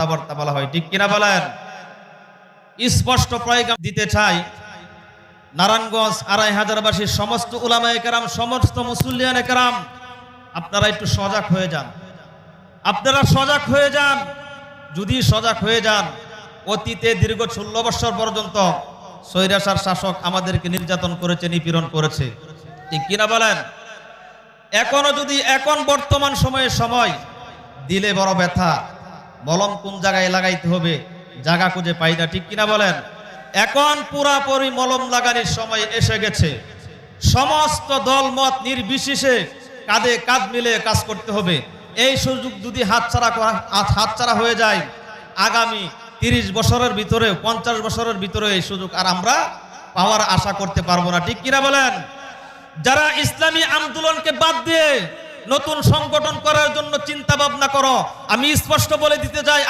কথাবার্তা বলা হয়, ঠিক কিনা বলেন? স্পষ্ট পয়গাম দিতে চাই নারায়ণগঞ্জ ২৫০০বাসীর সমস্ত উলামায়ে কেরাম, সমস্ত মুসল্লিয়ানে কেরাম, আপনারা একটু সজাগ হয়ে যান। আপনারা সজাগ হয়ে যান। যদি সজাগ হয়ে যান, অতীতে দীর্ঘ ১৬ বছর পর্যন্ত স্বৈরাচার শাসক আমাদেরকে নির্যাতন করেছে, নিপীড়ন করেছে, ঠিক কিনা বলেন? এখনো যদি এখন বর্তমান সময় দিলে বড় ব্যথা, মলম কোন জায়গায় লাগাইতে হবে জায়গা খুঁজে পাই না, ঠিক কিনা বলেন? এখন পুরাপুরি মলম লাগানোর সময় এসে গেছে। সমস্ত দল মত নির্বিশেষে কাঁধে কাঁধ মিলে কাজ করতে হবে। এই সুযোগ যদি হাতছাড়া হয়ে যায়, আগামী ৩০ বছরের ভিতরে, ৫০ বছরের ভিতরে এই সুযোগ আর আমরা পাওয়ার আশা করতে পারবো না, ঠিক কিনা বলেন? যারা ইসলামী আন্দোলনকে বাদ দিয়ে নতুন সংগঠন করার জন্য চিন্তা ভাবনা করো, আমি স্পষ্ট বলে দিতে চাই,